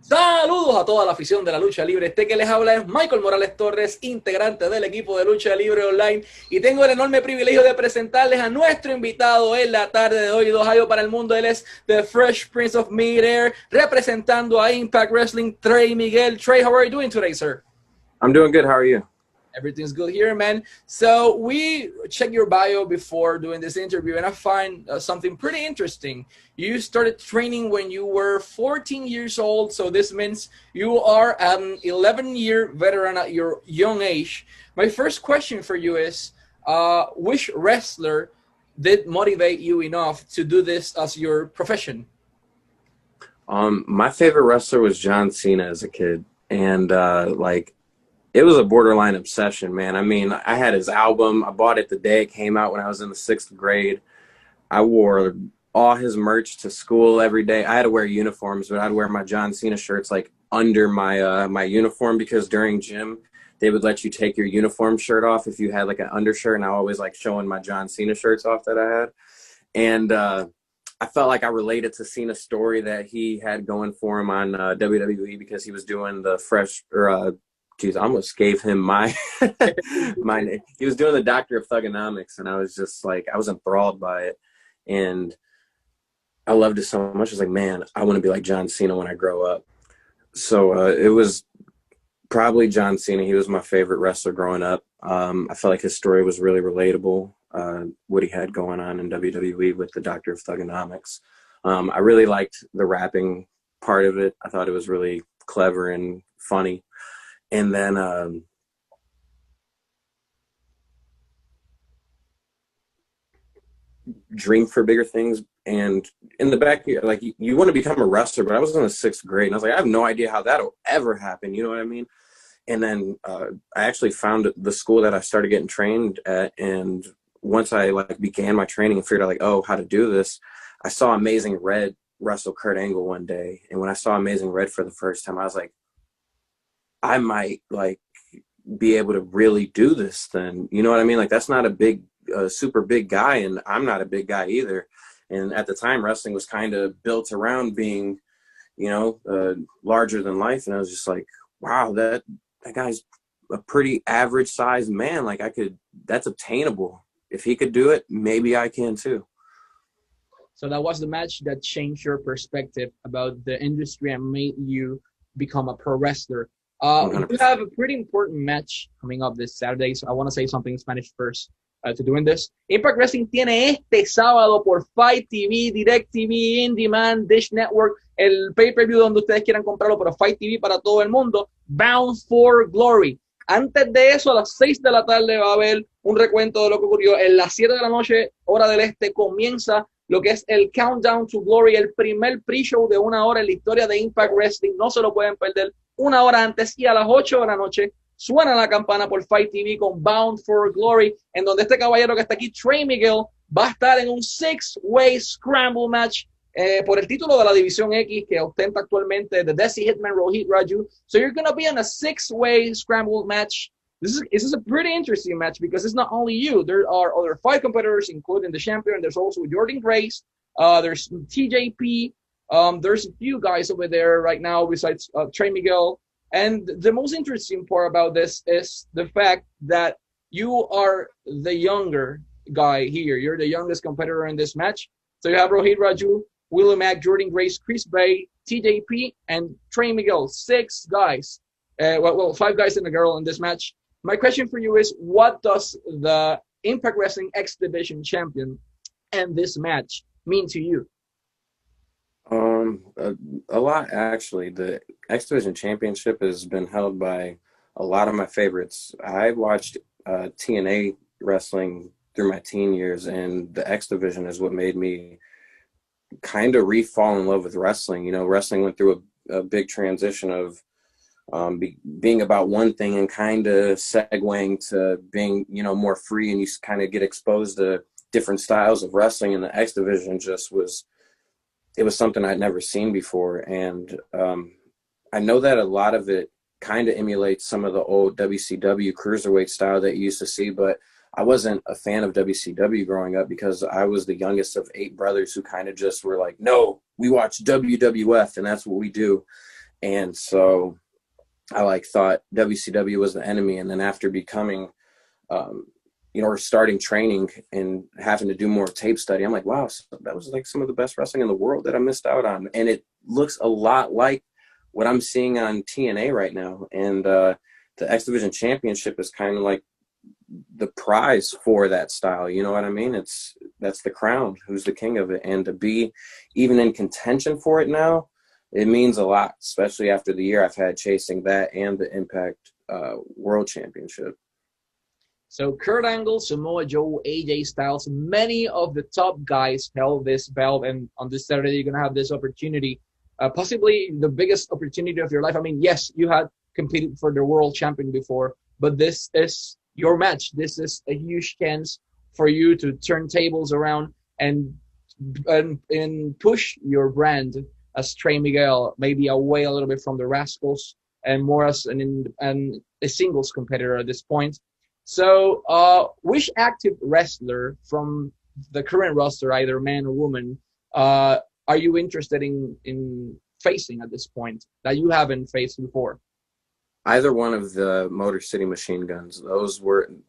Saludos a toda la afición de la lucha libre. Este que les habla es Michael Morales Torres, integrante del equipo de lucha libre online, y tengo el enorme privilegio de presentarles a nuestro invitado en la tarde de hoy de Ohio para el mundo. Él es The Fresh Prince of Midair, representando a Impact Wrestling, Trey Miguel. Trey, how are you doing today, sir? I'm doing good. How are you? Everything's good here, man. So we checked your bio before doing this interview, and I find something pretty interesting. You started training when you were 14 years old, so this means you are an 11-year veteran at your young age. My first question for you is, which wrestler did motivate you enough to do this as your profession? My favorite wrestler was John Cena as a kid, and it was a borderline obsession, man. I mean, I had his album. I bought it the day it came out when I was in the 6th grade. I wore all his merch to school every day. I had to wear uniforms, but I'd wear my John Cena shirts like under my my uniform, because during gym they would let you take your uniform shirt off if you had like an undershirt, and I always like showing my John Cena shirts off that I had. And I felt like I related to Cena's story that he had going for him on WWE, because he was doing the I almost gave him my my name. He was doing the Doctor of Thugonomics, and I was just like, I was enthralled by it, and I loved it so much. I was like, man, I want to be like John Cena when I grow up. So it was probably John Cena. He was my favorite wrestler growing up. I felt like his story was really relatable. What he had going on in WWE with the Doctor of Thugonomics. I really liked the rapping part of it. I thought it was really clever and funny. And then dream for bigger things. And in the back, like, you want to become a wrestler, but I was in the 6th grade, and I was like, I have no idea how that'll ever happen. You know what I mean? And then I actually found the school that I started getting trained at. And once I began my training and figured out oh, how to do this, I saw Amazing Red wrestle Kurt Angle one day. And when I saw Amazing Red for the first time, I was like, I might be able to really do this then. You know what I mean? Like, that's not a super big guy, and I'm not a big guy either. And at the time, wrestling was kind of built around being, larger than life. And I was just like, wow, that guy's a pretty average sized man. Like, that's obtainable. If he could do it, maybe I can too. So that was the match that changed your perspective about the industry and made you become a pro wrestler. We have a pretty important match coming up this Saturday, so I want to say something in Spanish first to doing this. Impact Wrestling tiene este sábado por Fight TV, Direct TV, In Demand, Dish Network, el pay-per-view donde ustedes quieran comprarlo, pero Fight TV para todo el mundo, Bound for Glory. Antes de eso, a las 6 de la tarde va a haber un recuento de lo que ocurrió. En las 7 de la noche, hora del este, comienza lo que es el Countdown to Glory, el primer pre-show de 1 hora en la historia de Impact Wrestling. No se lo pueden perder. 1 hora antes, y a las 8 de la noche suena la campana por Fight TV con Bound for Glory, en donde este caballero que está aquí, Trey Miguel, va a estar en un 6-way scramble match por el título de la División X que ostenta actualmente The Desi Hitman Rohit Raju. So you're going to be in a 6-way scramble match. This is a pretty interesting match, because it's not only you. There are other 5 competitors, including the champion. There's also Jordan Grace. There's TJP. There's a few guys over there right now besides Trey Miguel. And the most interesting part about this is the fact that you are the younger guy here. You're the youngest competitor in this match. So you have Rohit Raju, Willie Mack, Jordan Grace, Chris Bay, TJP, and Trey Miguel. 6 guys. 5 guys and a girl in this match. My question for you is, what does the Impact Wrestling X Division champion and this match mean to you? A lot, actually. The X Division Championship has been held by a lot of my favorites. I watched TNA wrestling through my teen years, and the X Division is what made me kind of fall in love with wrestling. You know, wrestling went through a big transition of being about one thing and kind of segueing to being, more free, and you kind of get exposed to different styles of wrestling. And the X Division it was something I'd never seen before. And I know that a lot of it kind of emulates some of the old WCW cruiserweight style that you used to see, but I wasn't a fan of WCW growing up, because I was the youngest of 8 brothers who kind of just were like, no, we watch WWF and that's what we do. And so I like thought WCW was the enemy. And then after becoming, or starting training and having to do more tape study, I'm like, wow, so that was like some of the best wrestling in the world that I missed out on. And it looks a lot like what I'm seeing on TNA right now. And the X Division Championship is kind of like the prize for that style. You know what I mean? That's the crown, who's the king of it. And to be even in contention for it now, it means a lot, especially after the year I've had chasing that and the Impact World Championship. So Kurt Angle, Samoa Joe, AJ Styles, many of the top guys held this belt, and on this Saturday you're gonna have this opportunity, possibly the biggest opportunity of your life. I mean, yes, you had competed for the world champion before, but this is your match. This is a huge chance for you to turn tables around and push your brand as Trey Miguel, maybe away a little bit from the Rascals and more as a singles competitor at this point. So, which active wrestler from the current roster, either man or woman, are you interested in facing at this point that you haven't faced before? Either one of the Motor City Machine Guns.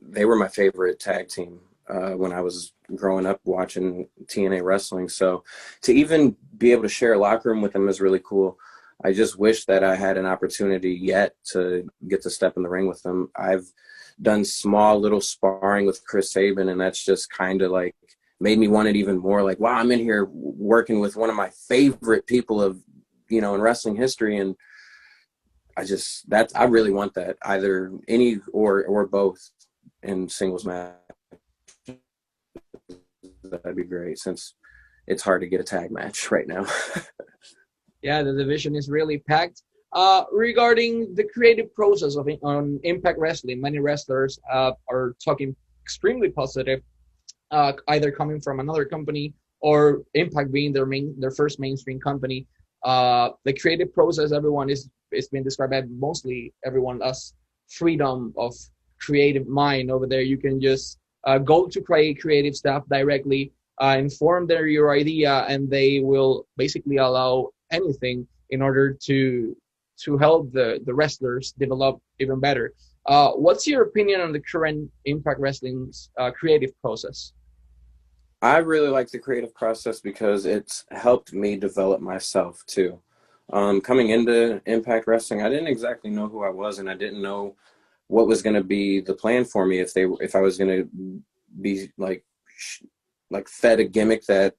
They were my favorite tag team when I was growing up watching TNA wrestling. So to even be able to share a locker room with them is really cool. I just wish that I had an opportunity yet to get to step in the ring with them. I've done small little sparring with Chris Sabin, and that's just kind of like made me want it even more. Like, wow, I'm in here working with one of my favorite people of, in wrestling history. And I really want that, either any or both in singles match. That'd be great, since it's hard to get a tag match right now. Yeah, the division is really packed. Regarding the creative process on Impact Wrestling, many wrestlers are talking extremely positive, either coming from another company or Impact being their first mainstream company. The creative process, everyone is being described by mostly everyone as freedom of creative mind over there. You can just go to create creative stuff directly, inform them your idea, and they will basically allow anything in order to help the wrestlers develop even better. What's your opinion on the current Impact Wrestling's creative process? I really like the creative process because it's helped me develop myself too. Coming into Impact Wrestling, I didn't exactly know who I was, and I didn't know what was going to be the plan for me, if I was going to be like fed a gimmick that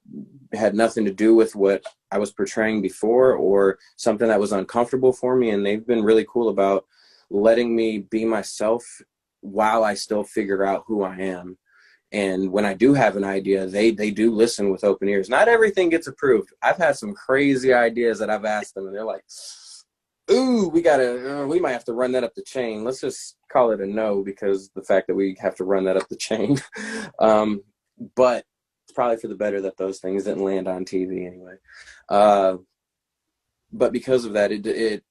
had nothing to do with what I was portraying before, or something that was uncomfortable for me. And they've been really cool about letting me be myself while I still figure out who I am. And when I do have an idea, they do listen with open ears. Not everything gets approved. I've had some crazy ideas that I've asked them, and they're like, ooh, we might have to run that up the chain. Let's just call it a no, because the fact that we have to run that up the chain. But it's probably for the better that those things didn't land on TV anyway. But because of that, it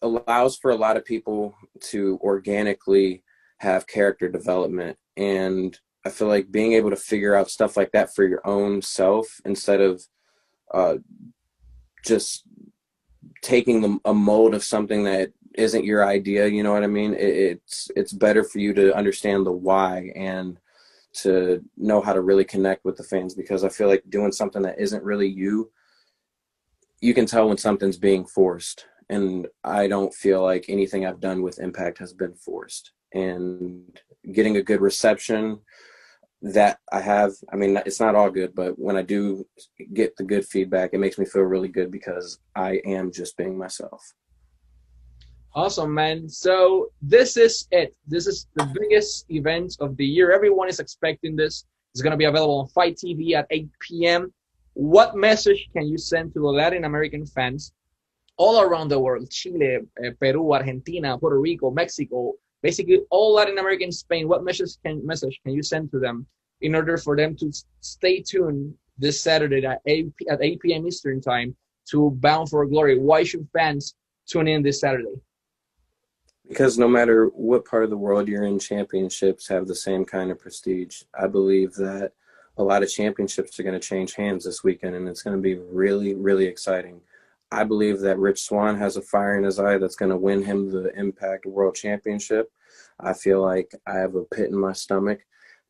allows for a lot of people to organically have character development. And I feel like being able to figure out stuff like that for your own self, instead of just taking a mold of something that isn't your idea, you know what I mean? It's better for you to understand the why and to know how to really connect with the fans, because I feel like doing something that isn't really you can tell when something's being forced. And I don't feel like anything I've done with Impact has been forced. And getting a good reception that I have, I mean, it's not all good, but when I do get the good feedback, it makes me feel really good, because I am just being myself. Awesome, man. So this is it. This is the biggest event of the year. Everyone is expecting this. It's going to be available on Fight TV at 8 p.m. What message can you send to the Latin American fans all around the world? Chile, Peru, Argentina, Puerto Rico, Mexico, basically all Latin American, Spain. What message can you send to them in order for them to stay tuned this Saturday at 8 p.m. Eastern time to Bound for Glory? Why should fans tune in this Saturday? Because no matter what part of the world you're in, championships have the same kind of prestige. I believe that a lot of championships are going to change hands this weekend, and it's going to be really, really exciting. I believe that Rich Swann has a fire in his eye that's going to win him the Impact World Championship. I feel like I have a pit in my stomach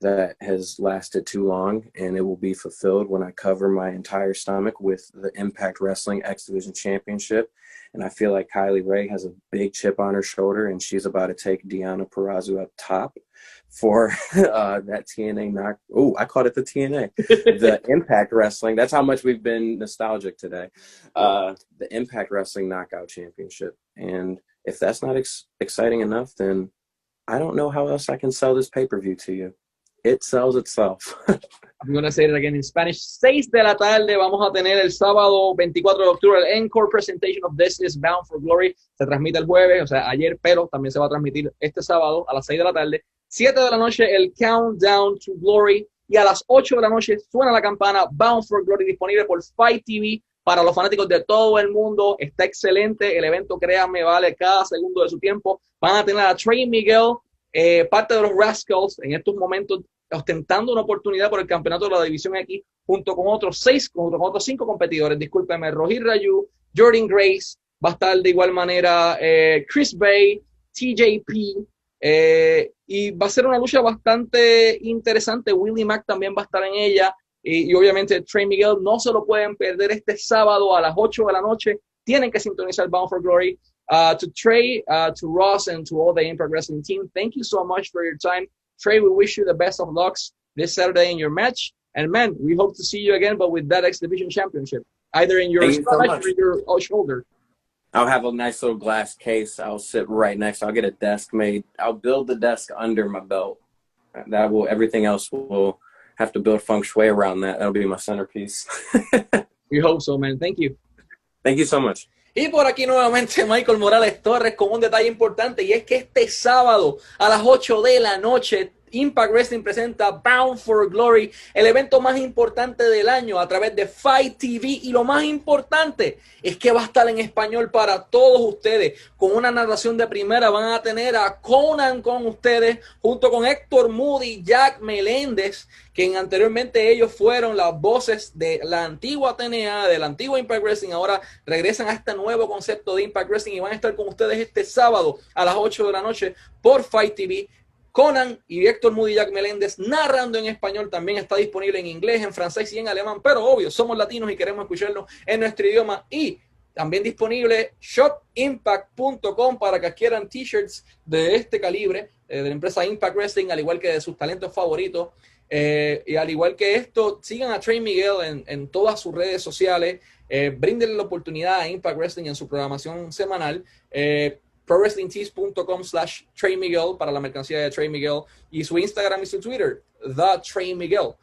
that has lasted too long, and it will be fulfilled when I cover my entire stomach with the Impact Wrestling X Division Championship. And I feel like Kylie Ray has a big chip on her shoulder, and she's about to take Deonna Purrazzo up top for that TNA knock. Oh, I called it the TNA, the Impact Wrestling. That's how much we've been nostalgic today. The Impact Wrestling Knockout Championship. And if that's not exciting enough, then I don't know how else I can sell this pay-per-view to you. It sells itself. I'm going to say it again in Spanish. 6 de la tarde vamos a tener el sábado 24 de octubre el encore presentation of This Is Bound for Glory. Se transmite el jueves, o sea, ayer, pero también se va a transmitir este sábado a las 6 de la tarde. 7 de la noche el Countdown to Glory. Y a las 8 de la noche suena la campana Bound for Glory, disponible por Fight TV para los fanáticos de todo el mundo. Está excelente. El evento, créanme, vale cada segundo de su tiempo. Van a tener a Trey Miguel, parte de los Rascals, en estos momentos ostentando una oportunidad por el campeonato de la División X, junto con otros 5 competidores, discúlpeme, Rohit Raju, Jordan Grace, va a estar de igual manera Chris Bay, TJP, y va a ser una lucha bastante interesante. Willie Mack también va a estar en ella, y obviamente Trey Miguel. No se lo pueden perder este sábado a las 8 de la noche. Tienen que sintonizar Bound for Glory. To Trey, to Ross, and to all the Impact Wrestling team, thank you so much for your time. Trey, we wish you the best of lucks this Saturday in your match. And man, we hope to see you again, but with that X Division Championship, either in your stomach or your shoulder. I'll have a nice little glass case. I'll sit right next. I'll get a desk made. I'll build the desk under my belt. Everything else will have to build feng shui around that. That'll be my centerpiece. We hope so, man. Thank you. Thank you so much. Y por aquí nuevamente Michael Morales Torres con un detalle importante, y es que este sábado a las 8 de la noche Impact Wrestling presenta Bound for Glory, el evento más importante del año a través de Fight TV, y lo más importante es que va a estar en español para todos ustedes, con una narración de primera. Van a tener a Conan con ustedes, junto con Héctor Moody, Jack Meléndez, que anteriormente ellos fueron las voces de la antigua TNA, de la antigua Impact Wrestling. Ahora regresan a este nuevo concepto de Impact Wrestling y van a estar con ustedes este sábado a las 8 de la noche por Fight TV. Conan y Héctor Moody, Jack Meléndez narrando en español. También está disponible en inglés, en francés y en alemán, pero obvio, somos latinos y queremos escucharlo en nuestro idioma. Y también disponible shopimpact.com para que adquieran t-shirts de este calibre, de la empresa Impact Wrestling, al igual que de sus talentos favoritos. Y al igual que esto, sigan a Trey Miguel en todas sus redes sociales. Bríndenle la oportunidad a Impact Wrestling en su programación semanal. ProWrestlingTees.com/Trey Miguel para la mercancía de Trey Miguel, y su Instagram y su Twitter, The Trey Miguel.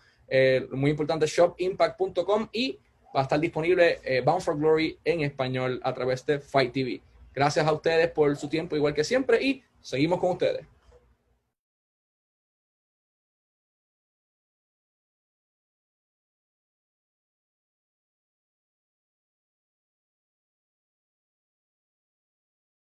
Muy importante, shopimpact.com, y va a estar disponible Bound for Glory en español a través de Fight TV. Gracias a ustedes por su tiempo, igual que siempre, y seguimos con ustedes.